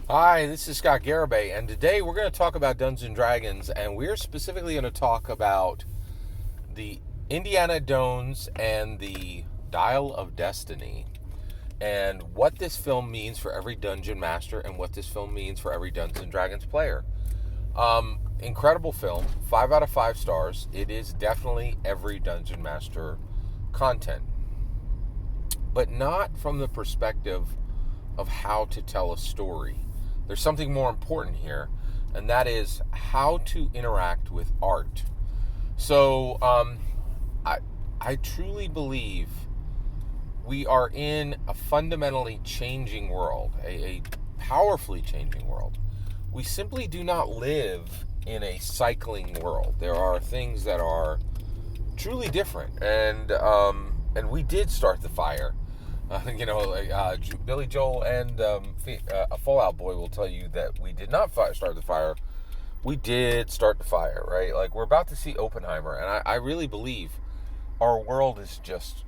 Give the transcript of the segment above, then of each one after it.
Hi, this is Scott Garibay, and today we're going to talk about Dungeons and Dragons, and we're specifically going to talk about the Indiana Jones and the Dial of Destiny, and what this film means for every dungeon master, and what this film means for every Dungeons and Dragons player. Incredible film, 5 out of 5 stars. It is definitely every dungeon master content, but not from the perspective of how to tell a story. There's something more important here, and that is how to interact with art. So, I truly believe we are in a fundamentally changing world, a powerfully changing world. We simply do not live in a cycling world. There are things that are truly different, and we did start the fire. Billy Joel and a Fallout Boy will tell you that we did not start the fire. We did start the fire, right? Like, we're about to see Oppenheimer, and I really believe our world is just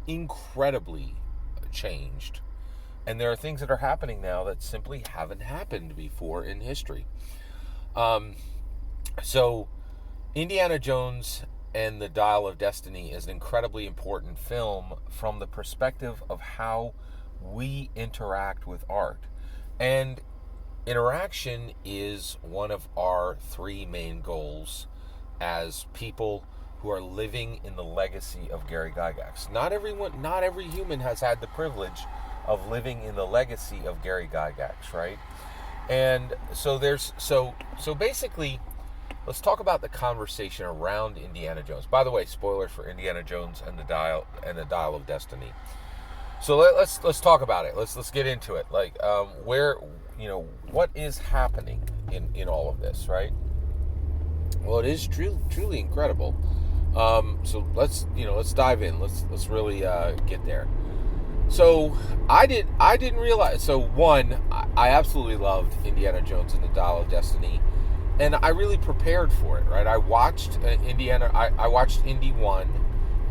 incredibly changed. And there are things that are happening now that simply haven't happened before in history. So, Indiana Jones and the Dial of Destiny is an incredibly important film from the perspective of how we interact with art. And interaction is one of our 3 main goals as people who are living in the legacy of Gary Gygax. Not every human has had the privilege of living in the legacy of Gary Gygax, right? And so basically, let's talk about the conversation around Indiana Jones. By the way, spoilers for Indiana Jones and the Dial of Destiny. So let's talk about it. Let's get into it. Like, what is happening in all of this, right? Well, it is truly incredible. So let's dive in. Let's really get there. So I didn't realize. So one, I absolutely loved Indiana Jones and the Dial of Destiny. And I really prepared for it, right? I watched I watched Indy 1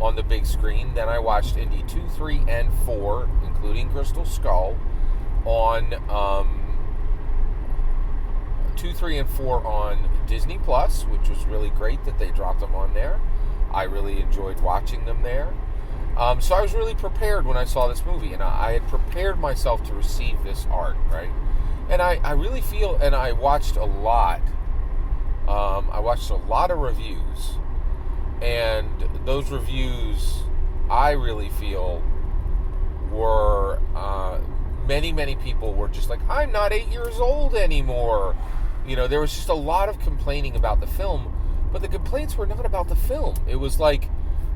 on the big screen. Then I watched Indy 2, 3, and 4, including Crystal Skull, on 2, 3, and 4 on Disney Plus, which was really great that they dropped them on there. I really enjoyed watching them there. So I was really prepared when I saw this movie, and I had prepared myself to receive this art, right? And I really feel, and I watched a lot. I watched a lot of reviews, and those reviews, I really feel, were many people were just like, I'm not 8 years old anymore. There was just a lot of complaining about the film, but the complaints were not about the film. It was like,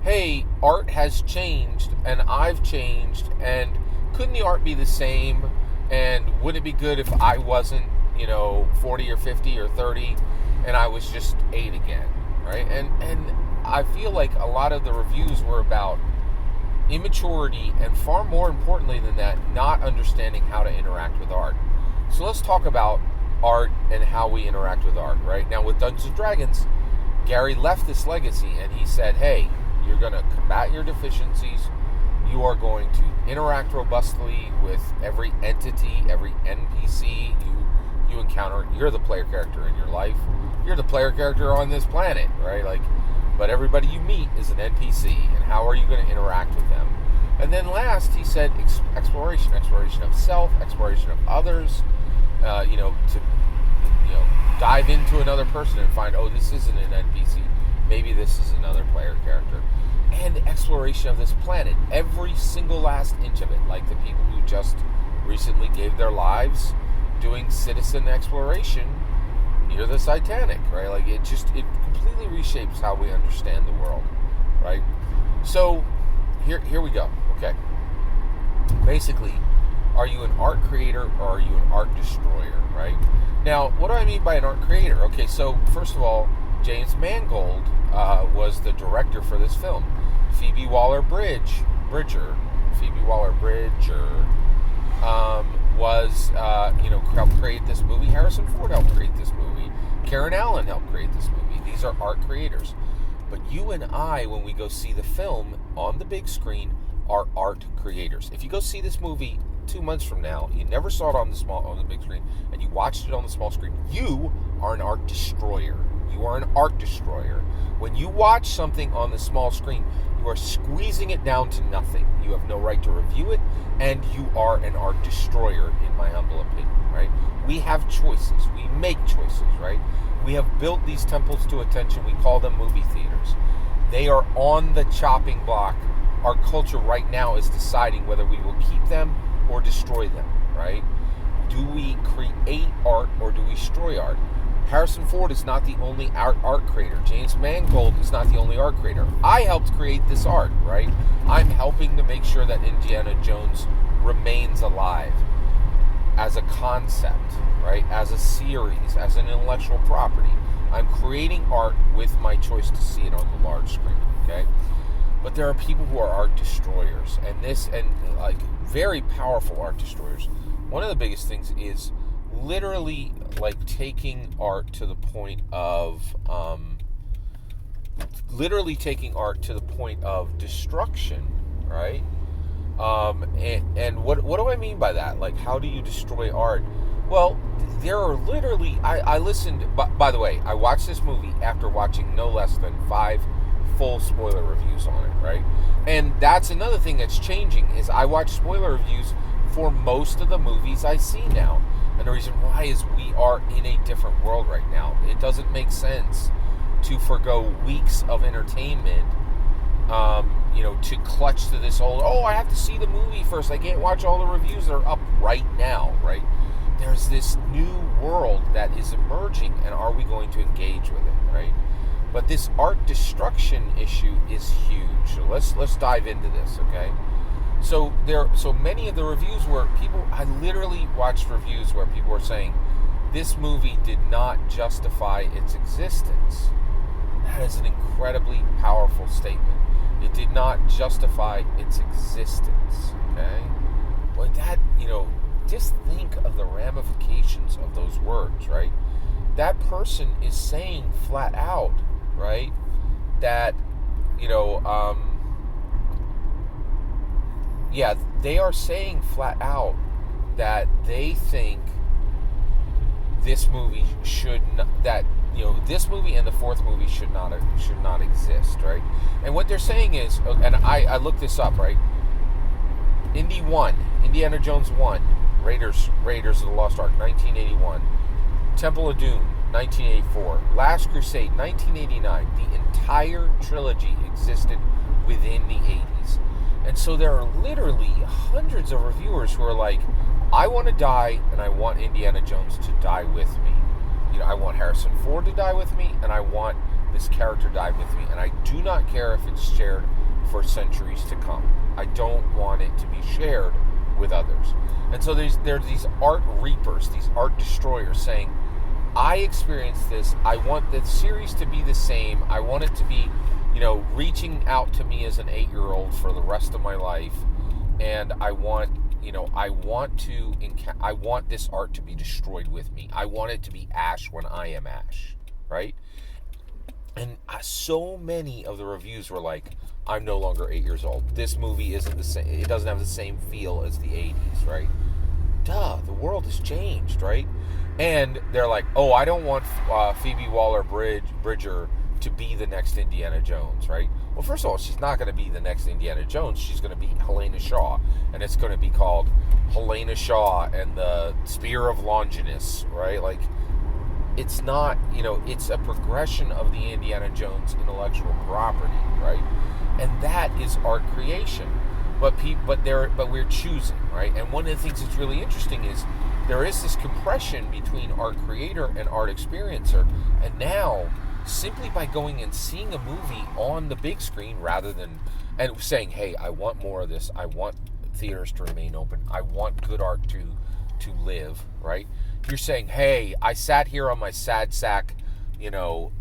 hey, art has changed, and I've changed, and couldn't the art be the same? And wouldn't it be good if I wasn't, 40 or 50 or 30, and I was just 8 again, right? And I feel like a lot of the reviews were about immaturity, and far more importantly than that, not understanding how to interact with art. So let's talk about art and how we interact with art, right? Now, with Dungeons & Dragons, Gary left this legacy, and he said, hey, you're going to combat your deficiencies. You are going to interact robustly with every entity, every NPC you encounter. You're the player character in your life. You're the player character on this planet, right? But everybody you meet is an NPC, and how are you going to interact with them? And then last, he said exploration of self, exploration of others, to dive into another person and find, oh, this isn't an NPC. Maybe this is another player character. And exploration of this planet, every single last inch of it, like the people who just recently gave their lives doing citizen exploration near the Titanic, right? Like, it completely reshapes how we understand the world, right? So here we go. Okay. Basically, are you an art creator or are you an art destroyer, right? Now, what do I mean by an art creator? Okay, so first of all, James Mangold was the director for this film. Phoebe Waller-Bridger helped create this movie. Harrison Ford helped create this movie. Karen Allen helped create this movie. These are art creators. But you and I, when we go see the film on the big screen, are art creators. If you go see this movie 2 months from now, you never saw it on the big screen, and you watched it on the small screen, you are an art destroyer. You are an art destroyer. When you watch something on the small screen, you are squeezing it down to nothing. You have no right to review it, and you are an art destroyer, in my humble opinion, right? We have choices. We make choices, right? We have built these temples to attention. We call them movie theaters. They are on the chopping block. Our culture right now is deciding whether we will keep them or destroy them, right? Do we create art or do we destroy art? Harrison Ford is not the only art creator. James Mangold is not the only art creator. I helped create this art, right? I'm helping to make sure that Indiana Jones remains alive as a concept, right? As a series, as an intellectual property. I'm creating art with my choice to see it on the large screen, okay? But there are people who are art destroyers, and like very powerful art destroyers. One of the biggest things is literally like taking art to the point of destruction, right? And what do I mean by that? Like, how do you destroy art? Well, there are literally, I listened, by the way, I watched this movie after watching no less than 5 full spoiler reviews on it, right? And that's another thing that's changing, is I watch spoiler reviews for most of the movies I see now. And the reason why is we are in a different world right now. It doesn't make sense to forgo weeks of entertainment, to clutch to this old, I have to see the movie first. I can't watch all the reviews that are up right now, right? There's this new world that is emerging, and are we going to engage with it, right? But this art destruction issue is huge. So let's dive into this, okay? So many of the reviews where I literally watched reviews where people were saying this movie did not justify its existence. That is an incredibly powerful statement. It did not justify its existence, okay? Well, that, just think of the ramifications of those words, right? That person is saying flat out, right, that, they are saying flat out that they think this movie this movie and the fourth movie should not exist, right? And what they're saying is, and I looked this up, right? Indiana Jones 1, Raiders of the Lost Ark, 1981, Temple of Doom, 1984, Last Crusade, 1989. The entire trilogy existed within the 80s. And so there are literally hundreds of reviewers who are like, I want to die, and I want Indiana Jones to die with me. I want Harrison Ford to die with me, and I want this character to die with me. And I do not care if it's shared for centuries to come. I don't want it to be shared with others. And so there's these art reapers, these art destroyers saying, I experienced this. I want the series to be the same. I want it to be, reaching out to me as an 8-year-old for the rest of my life. And I want this art to be destroyed with me. I want it to be ash when I am ash, right? And so many of the reviews were like, I'm no longer 8 years old. This movie isn't the same. It doesn't have the same feel as the 80s, right? Duh, the world has changed, right? And they're like, I don't want Phoebe Waller-Bridger to be the next Indiana Jones, right? Well, first of all, she's not going to be the next Indiana Jones. She's going to be Helena Shaw, and it's going to be called Helena Shaw and the Spear of Longinus, right? Like, it's not, it's a progression of the Indiana Jones intellectual property, right? And that is art creation. But we're choosing, right? And one of the things that's really interesting is there is this compression between art creator and art experiencer, and now, simply by going and seeing a movie on the big screen rather than, and saying, hey, I want more of this, I want theaters to remain open, I want good art to live, right? You're saying, hey, I sat here on my sad sack,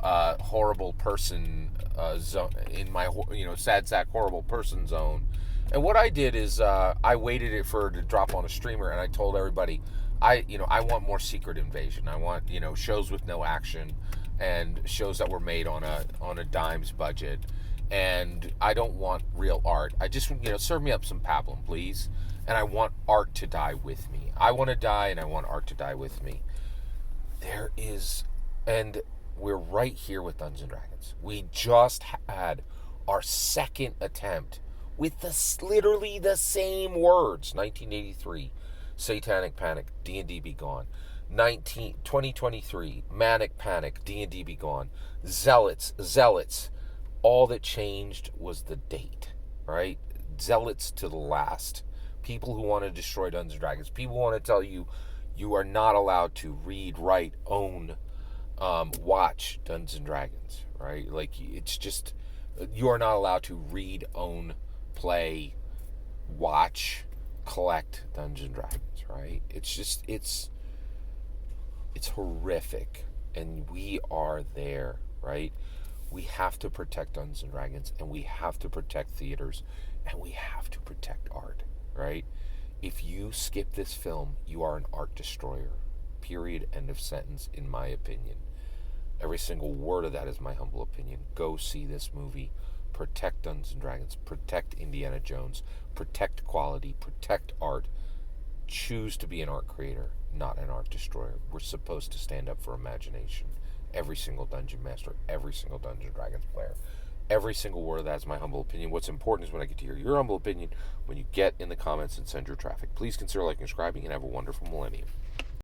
horrible person zone, in my, sad sack horrible person zone. And what I did is I waited for it to drop on a streamer, and I told everybody, I want more Secret Invasion. I want, shows with no action, and shows that were made on a dime's budget, and I don't want real art. I just, serve me up some pablum, please. and I want art to die with me. I want to die, and I want art to die with me. There is, and we're right here with Dungeons and Dragons. We just had our second attempt with literally the same words. 1983, Satanic Panic, D&D Be Gone. 2023, Manic Panic, D&D Be Gone. Zealots. All that changed was the date, right? Zealots to the last. People who want to destroy Dungeons and Dragons. People who want to tell you you are not allowed to read, write, own, watch Dungeons and Dragons, right? Like, it's just, you are not allowed to read, own, play, watch, collect Dungeons and Dragons, right? It's just, it's horrific, and we are there, right? We have to protect Dungeons and Dragons, and we have to protect theaters, and we have to protect art, right? If you skip this film, you are an art destroyer. Period. End of sentence, in my opinion. Every single word of that is my humble opinion. Go see this movie. Protect Dungeons and Dragons. Protect Indiana Jones. Protect quality. Protect art. Choose to be an art creator, not an art destroyer. We're supposed to stand up for imagination. Every single dungeon master, every single Dungeons and Dragons player. Every single word of that is my humble opinion. What's important is when I get to hear your humble opinion when you get in the comments and send your traffic. Please consider liking and subscribing, and have a wonderful millennium.